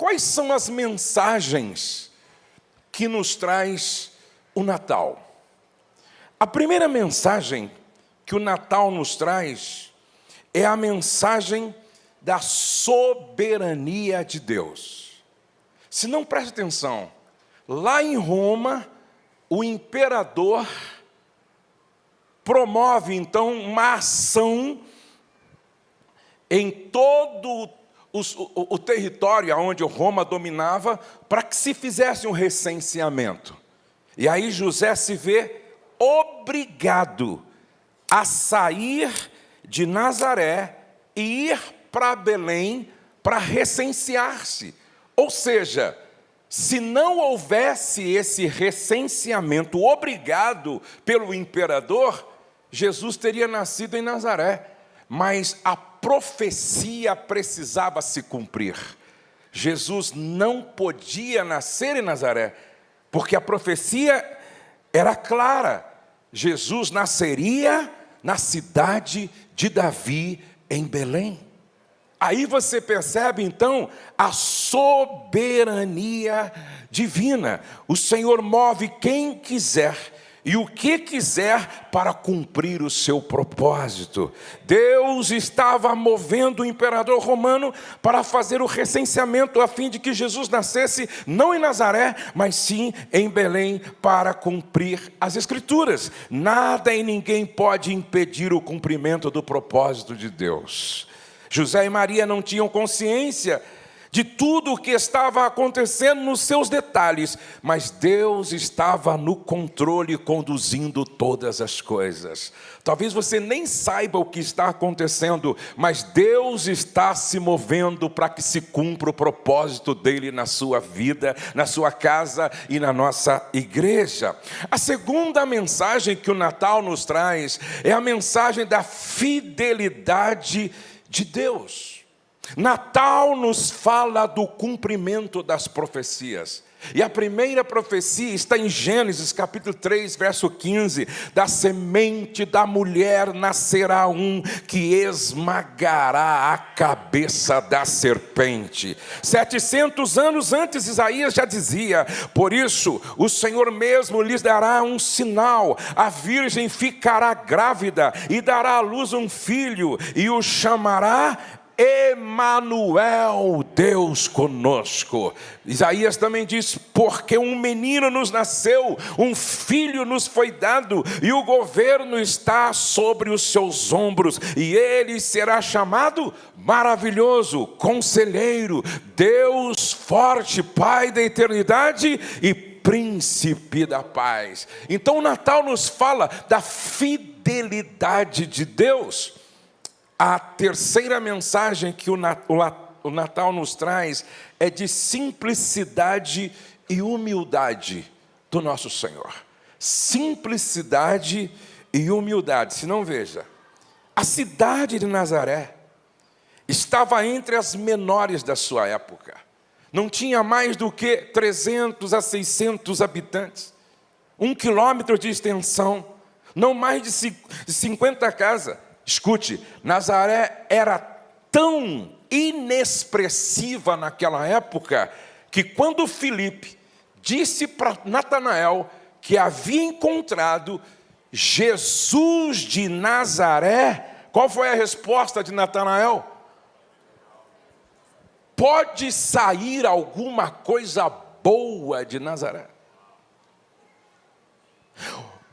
quais são as mensagens que nos traz o Natal? A primeira mensagem que o Natal nos traz é a mensagem da soberania de Deus. Se não preste atenção, lá em Roma, o imperador promove então uma ação em todo o território onde Roma dominava, para que se fizesse um recenseamento. E aí José se vê obrigado a sair de Nazaré e ir para Belém para recensear-se. Ou seja, se não houvesse esse recenseamento obrigado pelo imperador, Jesus teria nascido em Nazaré. Mas a profecia precisava se cumprir. Jesus não podia nascer em Nazaré, porque a profecia era clara. Jesus nasceria na cidade de Davi, em Belém. Aí você percebe então a soberania divina. O Senhor move quem quiser e o que quiser para cumprir o seu propósito. Deus estava movendo o imperador romano para fazer o recenseamento a fim de que Jesus nascesse não em Nazaré, mas sim em Belém, para cumprir as Escrituras. Nada e ninguém pode impedir o cumprimento do propósito de Deus. José e Maria não tinham consciência de tudo o que estava acontecendo nos seus detalhes, mas Deus estava no controle, conduzindo todas as coisas. Talvez você nem saiba o que está acontecendo, mas Deus está se movendo para que se cumpra o propósito dele na sua vida, na sua casa e na nossa igreja. A segunda mensagem que o Natal nos traz é a mensagem da fidelidade de Deus. Natal nos fala do cumprimento das profecias. E a primeira profecia está em Gênesis capítulo 3, verso 15. Da semente da mulher nascerá um que esmagará a cabeça da serpente. 700 anos antes, Isaías já dizia: por isso o Senhor mesmo lhes dará um sinal. A virgem ficará grávida e dará à luz um filho e o chamará Emanuel, Deus conosco. Isaías também diz: porque um menino nos nasceu, um filho nos foi dado, e o governo está sobre os seus ombros, e ele será chamado Maravilhoso, Conselheiro, Deus Forte, Pai da eternidade e Príncipe da paz. Então o Natal nos fala da fidelidade de Deus. A terceira mensagem que o Natal nos traz é de simplicidade e humildade do nosso Senhor. Simplicidade e humildade. Se não, veja, a cidade de Nazaré estava entre as menores da sua época. Não tinha mais do que 300 a 600 habitantes. 1 quilômetro de extensão, não mais de 50 casas. Escute, Nazaré era tão inexpressiva naquela época, que quando Filipe disse para Natanael que havia encontrado Jesus de Nazaré, qual foi a resposta de Natanael? Pode sair alguma coisa boa de Nazaré?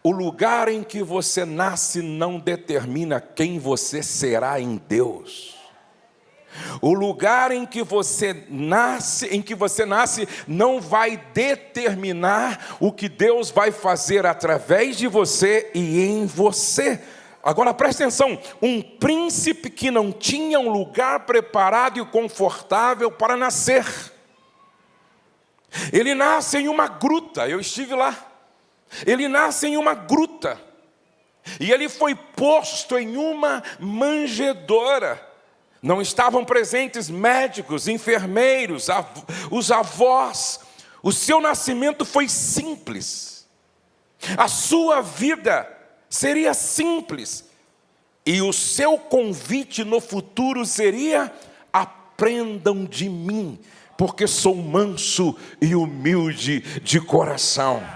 O lugar em que você nasce não determina quem você será em Deus. O lugar em que você nasce, não vai determinar o que Deus vai fazer através de você e em você. Agora preste atenção, um príncipe que não tinha um lugar preparado e confortável para nascer. Ele nasce em uma gruta, eu estive lá. Ele nasce em uma gruta, e ele foi posto em uma manjedoura. Não estavam presentes médicos, enfermeiros, os avós. O seu nascimento foi simples. A sua vida seria simples. E o seu convite no futuro seria: aprendam de mim, porque sou manso e humilde de coração.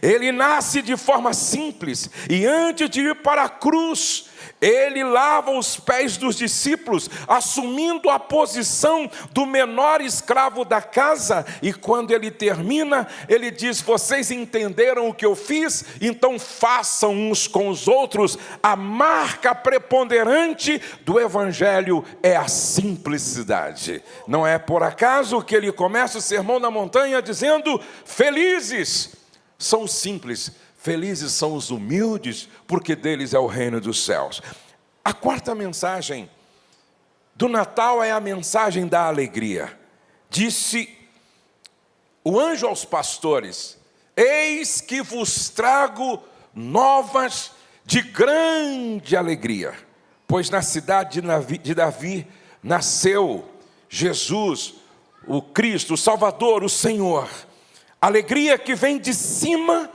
Ele nasce de forma simples, e antes de ir para a cruz, ele lava os pés dos discípulos, assumindo a posição do menor escravo da casa. E quando ele termina, ele diz: vocês entenderam o que eu fiz? Então façam uns com os outros. A marca preponderante do Evangelho é a simplicidade. Não é por acaso que ele começa o Sermão da Montanha dizendo: felizes são os simples, felizes são os humildes, porque deles é o reino dos céus. A quarta mensagem do Natal é a mensagem da alegria. Disse o anjo aos pastores: eis que vos trago novas de grande alegria, pois na cidade de Davi nasceu Jesus, o Cristo, o Salvador, o Senhor. Alegria que vem de cima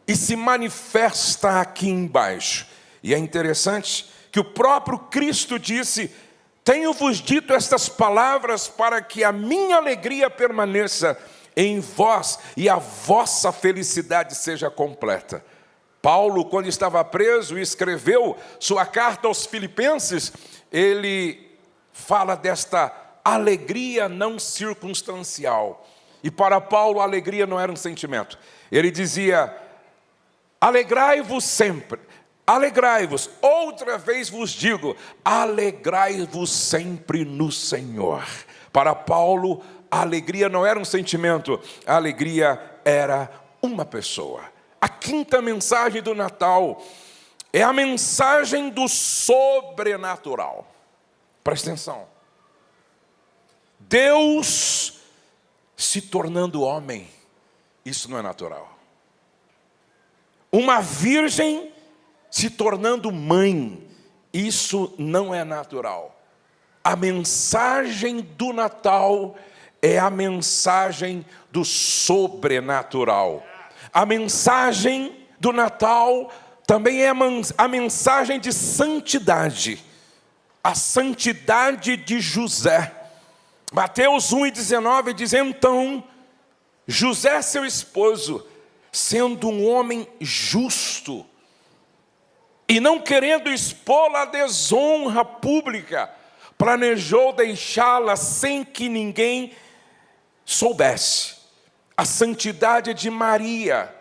e se manifesta aqui embaixo. E é interessante que o próprio Cristo disse: tenho-vos dito estas palavras para que a minha alegria permaneça em vós e a vossa felicidade seja completa. Paulo, quando estava preso e escreveu sua carta aos Filipenses, ele fala desta alegria não circunstancial. E para Paulo a alegria não era um sentimento. Ele dizia: alegrai-vos sempre, alegrai-vos. Outra vez vos digo, alegrai-vos sempre no Senhor. Para Paulo, a alegria não era um sentimento, a alegria era uma pessoa. A quinta mensagem do Natal é a mensagem do sobrenatural. Presta atenção. Deus se tornando homem, isso não é natural. Uma virgem se tornando mãe, isso não é natural. A mensagem do Natal é a mensagem do sobrenatural. A mensagem do Natal também é a mensagem de santidade. A santidade de José. Mateus 1,19 diz: então, José, seu esposo, sendo um homem justo, e não querendo expô-la à desonra pública, planejou deixá-la sem que ninguém soubesse. A santidade de Maria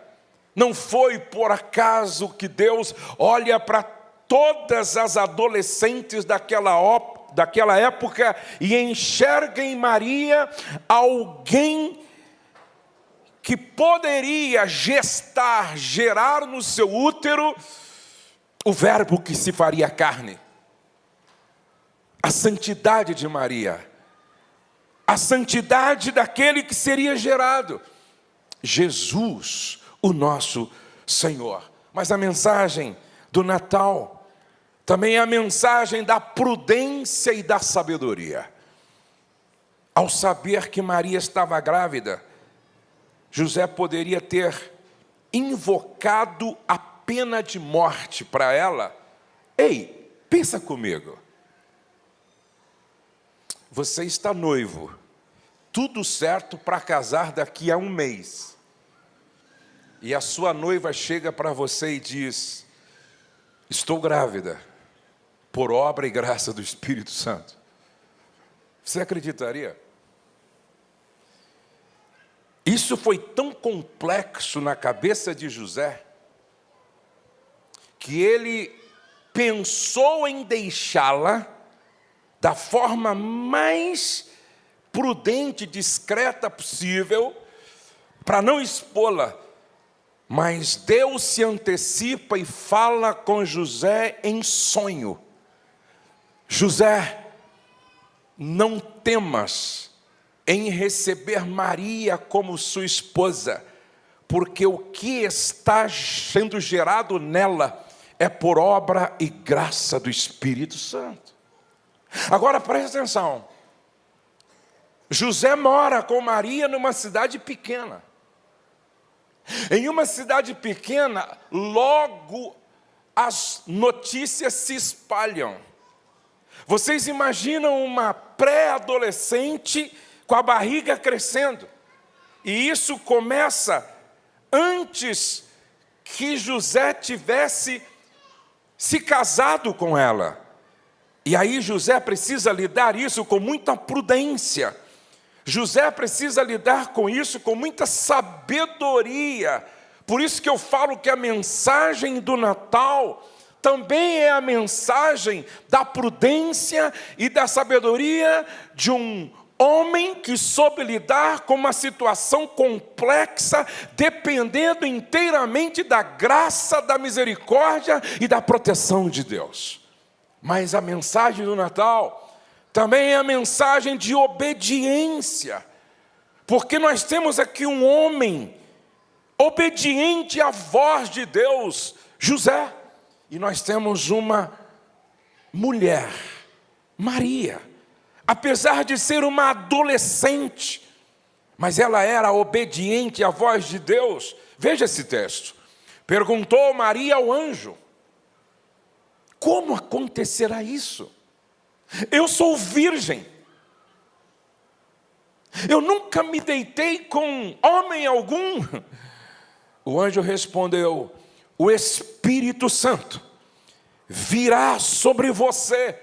não foi por acaso que Deus olha para todas as adolescentes daquela época e enxerga em Maria alguém que poderia gerar no seu útero o verbo que se faria carne. A santidade de Maria, a santidade daquele que seria gerado, Jesus, o nosso Senhor. Mas a mensagem do Natal também é a mensagem da prudência e da sabedoria. Ao saber que Maria estava grávida, José poderia ter invocado a pena de morte para ela. Ei, pensa comigo. Você está noivo, tudo certo para casar daqui a um mês. E a sua noiva chega para você e diz: estou grávida, por obra e graça do Espírito Santo. Você acreditaria? Isso foi tão complexo na cabeça de José, que ele pensou em deixá-la da forma mais prudente e discreta possível, para não expô-la. Mas Deus se antecipa e fala com José em sonho: José, não temas em receber Maria como sua esposa, porque o que está sendo gerado nela é por obra e graça do Espírito Santo. Agora presta atenção. José mora com Maria numa cidade pequena. Em uma cidade pequena, logo as notícias se espalham. Vocês imaginam uma pré-adolescente com a barriga crescendo. E isso começa antes que José tivesse se casado com ela. E aí José precisa lidar isso com muita prudência. José precisa lidar com isso com muita sabedoria. Por isso que eu falo que a mensagem do Natal também é a mensagem da prudência e da sabedoria de um homem que soube lidar com uma situação complexa, dependendo inteiramente da graça, da misericórdia e da proteção de Deus. Mas a mensagem do Natal também é a mensagem de obediência, porque nós temos aqui um homem obediente à voz de Deus, José, e nós temos uma mulher, Maria, apesar de ser uma adolescente, mas ela era obediente à voz de Deus. Veja esse texto. Perguntou Maria ao anjo: como acontecerá isso? Eu sou virgem. Eu nunca me deitei com homem algum. O anjo respondeu: o Espírito Santo virá sobre você,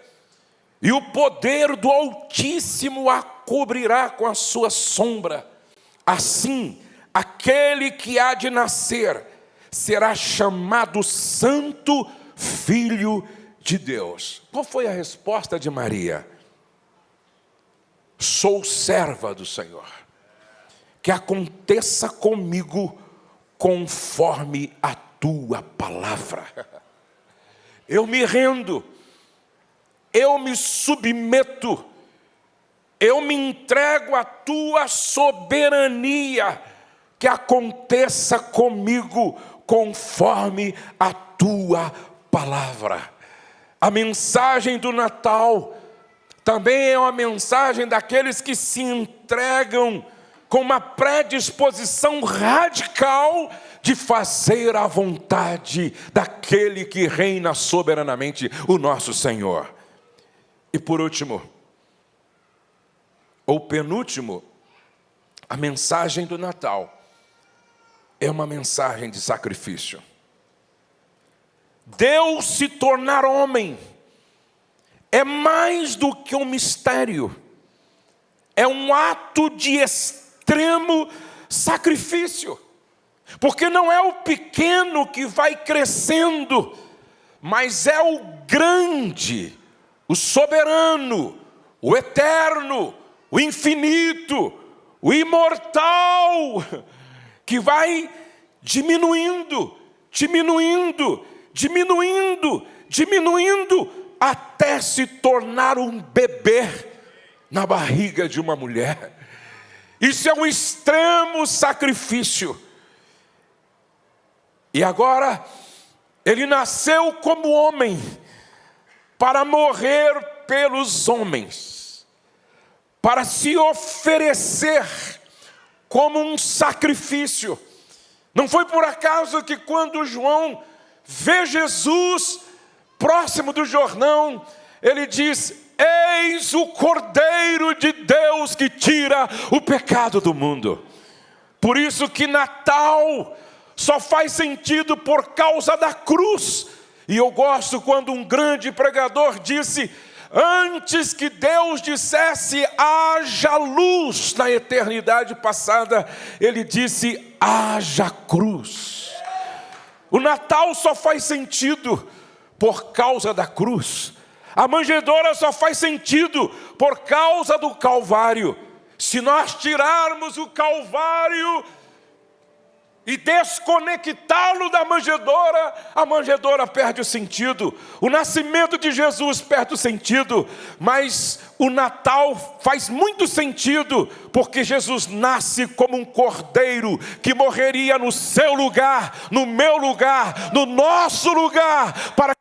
e o poder do Altíssimo a cobrirá com a sua sombra. Assim, aquele que há de nascer será chamado Santo Filho de Deus. Qual foi a resposta de Maria? Sou serva do Senhor, que aconteça comigo conforme a tua palavra. Eu me rendo, eu me submeto, eu me entrego à tua soberania, que aconteça comigo conforme a tua palavra. A mensagem do Natal também é uma mensagem daqueles que se entregam com uma predisposição radical de fazer a vontade daquele que reina soberanamente, o nosso Senhor. E por último, ou penúltimo, a mensagem do Natal é uma mensagem de sacrifício. Deus se tornar homem é mais do que um mistério, é um ato de extremo sacrifício, porque não é o pequeno que vai crescendo, mas é o grande, o soberano, o eterno, o infinito, o imortal, que vai diminuindo, até se tornar um bebê na barriga de uma mulher. Isso é um extremo sacrifício. E agora, ele nasceu como homem para morrer pelos homens, para se oferecer como um sacrifício. Não foi por acaso que quando João vê Jesus próximo do Jordão, ele diz: eis o Cordeiro de Deus que tira o pecado do mundo. Por isso que Natal só faz sentido por causa da cruz. E eu gosto quando um grande pregador disse: antes que Deus dissesse haja luz na eternidade passada, ele disse haja cruz. O Natal só faz sentido por causa da cruz. A manjedoura só faz sentido por causa do Calvário. Se nós tirarmos o Calvário e desconectá-lo da manjedoura, a manjedoura perde o sentido. O nascimento de Jesus perde o sentido. Mas o Natal faz muito sentido, porque Jesus nasce como um cordeiro que morreria no seu lugar, no meu lugar, no nosso lugar, para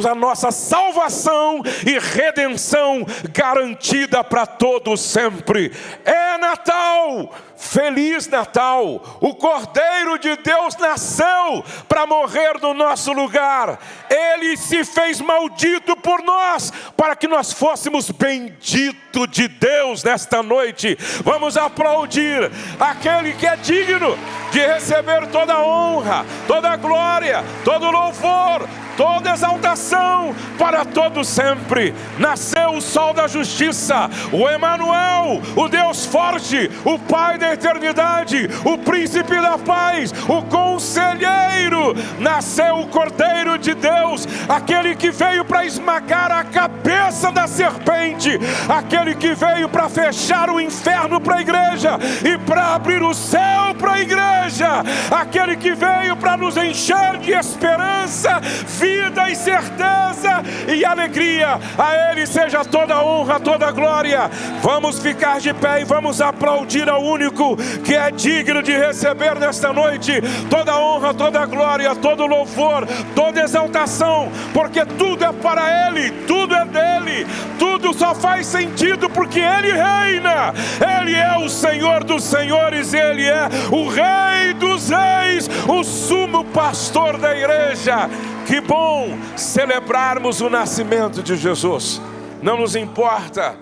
a nossa salvação e redenção garantida para todos sempre. É Natal, Feliz Natal! O Cordeiro de Deus nasceu para morrer no nosso lugar. Ele se fez maldito por nós, para que nós fôssemos benditos de Deus nesta noite. Vamos aplaudir aquele que é digno de receber toda a honra, toda a glória, todo o louvor, toda exaltação para todo sempre. Nasceu o sol da justiça, o Emanuel, o Deus forte, o Pai da eternidade, o príncipe da paz, o conselheiro. Nasceu o Cordeiro de Deus, aquele que veio para esmagar a cabeça da serpente, aquele que veio para fechar o inferno para a igreja e para abrir o céu para a igreja, aquele que veio para nos encher de esperança, vida e certeza e alegria. A Ele seja toda a honra, toda a glória. Vamos ficar de pé e vamos aplaudir ao único que é digno de receber nesta noite toda a honra, toda a glória, todo o louvor, toda a exaltação, porque tudo é para Ele, tudo é dele, tudo só faz sentido porque Ele reina. Ele é o Senhor dos senhores, Ele é o Rei dos reis, o sumo pastor da igreja. Que bom celebrarmos o nascimento de Jesus. Não nos importa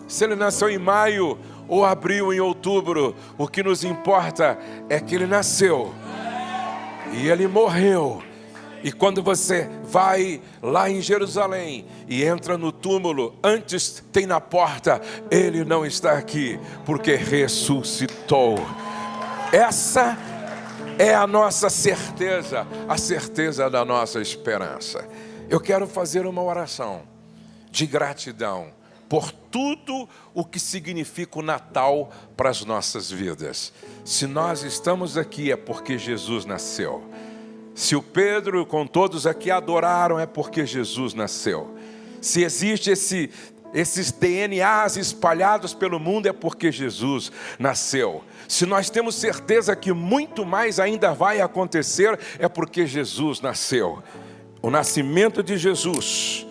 se Ele nasceu em maio ou abril, em outubro. O que nos importa é que Ele nasceu e Ele morreu. E quando você vai lá em Jerusalém e entra no túmulo, antes tem na porta: Ele não está aqui, porque ressuscitou. Essa é a nossa certeza, a certeza da nossa esperança. Eu quero fazer uma oração de gratidão por tudo o que significa o Natal para as nossas vidas. Se nós estamos aqui é porque Jesus nasceu. Se o Pedro com todos aqui adoraram é porque Jesus nasceu. Se existe esses DNAs espalhados pelo mundo é porque Jesus nasceu. Se nós temos certeza que muito mais ainda vai acontecer é porque Jesus nasceu. O nascimento de Jesus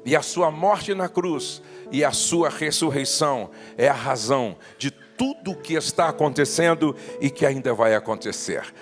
e a sua morte na cruz e a sua ressurreição é a razão de tudo o que está acontecendo e que ainda vai acontecer.